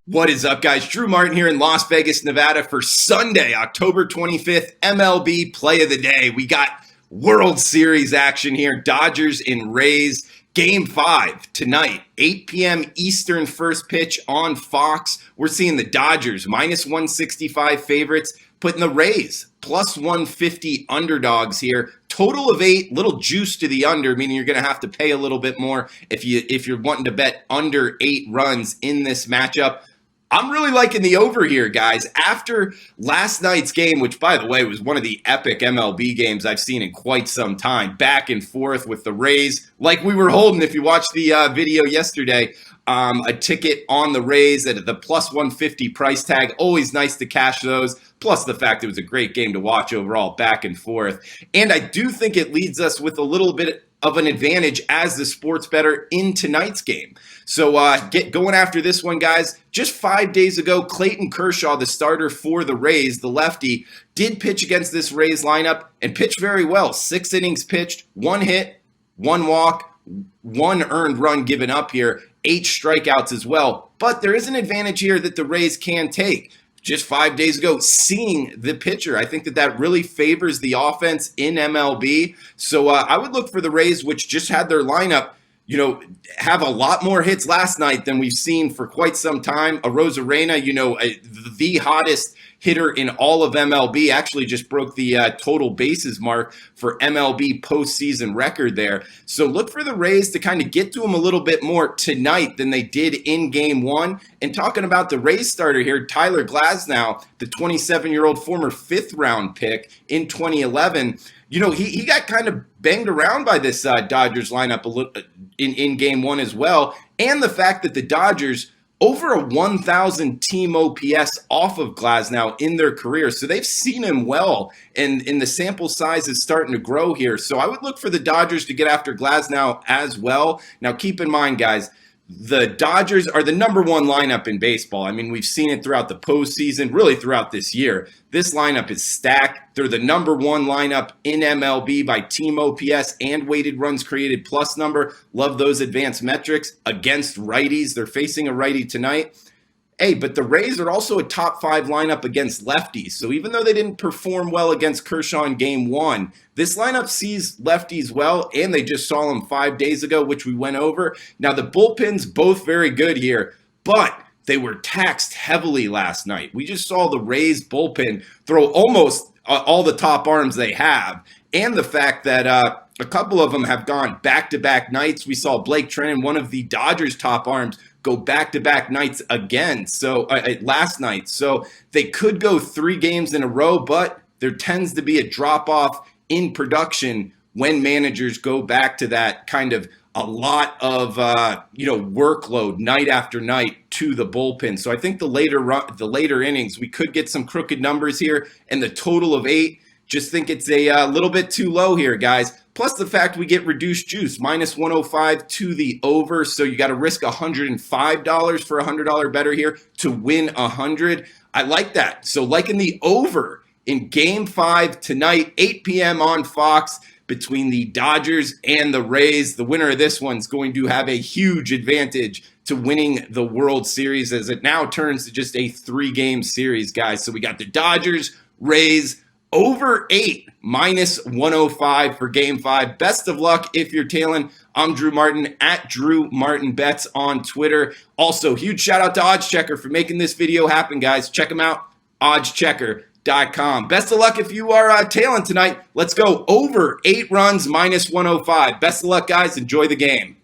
What is up, guys? Drew Martin here in Las Vegas, Nevada for Sunday, October 25th, MLB Play of the Day. We got World Series action here, Dodgers and Rays. Game 5 tonight, 8 p.m. Eastern, first pitch on Fox. We're seeing the Dodgers minus 165 favorites, putting the Rays plus 150 underdogs here. Total of 8, little juice to the under, meaning you're going to have to pay a little bit more if you're wanting to bet under 8 runs in this matchup. I'm really liking the over here, guys. After last night's game, which, by the way, was one of the epic MLB games I've seen in quite some time, back and forth with the Rays, like we were holding, if you watched the video yesterday, a ticket on the Rays at the plus 150 price tag. Always nice to cash those. Plus the fact it was a great game to watch overall, back and forth. And I do think it leads us with a little bit of an advantage as the sports bettor in tonight's game. So get going after this one, guys. Just 5 days ago, Clayton Kershaw, the starter for the Rays, the lefty, did pitch against this Rays lineup and pitched very well. 6 innings pitched, 1 hit, 1 walk, 1 earned run given up here, 8 strikeouts as well. But there is an advantage here that the Rays can take. Just 5 days ago, seeing the pitcher, I think that really favors the offense in MLB. So I would look for the Rays, which just had their lineup, have a lot more hits last night than we've seen for quite some time. Arozarena, the hottest hitter in all of MLB, actually just broke the total bases mark for MLB postseason record there. So look for the Rays to kind of get to him a little bit more tonight than they did in game 1. And talking about the Rays starter here, Tyler Glasnow, the 27-year-old former 5th round pick in 2011, he got kind of banged around by this Dodgers lineup a little in game 1 as well. And the fact that the Dodgers over a 1,000 team OPS off of Glasnow in their career. So they've seen him well, and the sample size is starting to grow here. So I would look for the Dodgers to get after Glasnow as well. Now, keep in mind, guys, the Dodgers are the number 1 lineup in baseball. I mean, we've seen it throughout the postseason, really throughout this year. This lineup is stacked. They're the number 1 lineup in MLB by team OPS and weighted runs created plus number. Love those advanced metrics against righties. They're facing a righty tonight. Hey, but the Rays are also a top 5 lineup against lefties. So even though they didn't perform well against Kershaw in game 1, this lineup sees lefties well, and they just saw them 5 days ago, which we went over. Now, the bullpen's both very good here, but they were taxed heavily last night. We just saw the Rays bullpen throw almost all the top arms they have, and the fact that a couple of them have gone back-to-back nights. We saw Blake Treinen, one of the Dodgers' top arms, go back-to-back nights again, so last night. So they could go 3 games in a row, but there tends to be a drop-off in production when managers go back to that kind of a lot of workload night after night to the bullpen. So I think the later innings, we could get some crooked numbers here, and the total of 8, just think it's a little bit too low here, guys. Plus the fact we get reduced juice, minus 105 to the over. So you got to risk $105 for a $100 better here to win 100. I like that. So liking the over in game 5 tonight, 8 p.m. on Fox between the Dodgers and the Rays. The winner of this one's going to have a huge advantage to winning the World Series, as it now turns to just a 3-game series, guys. So we got the Dodgers, Rays, over 8, minus 105 for game 5. Best of luck if you're tailing. I'm Drew Martin at Drew Martin Bets on Twitter. Also, huge shout out to Odds Checker for making this video happen, guys. Check them out, oddschecker.com. Best of luck if you are tailing tonight. Let's go over 8 runs, minus 105. Best of luck, guys. Enjoy the game.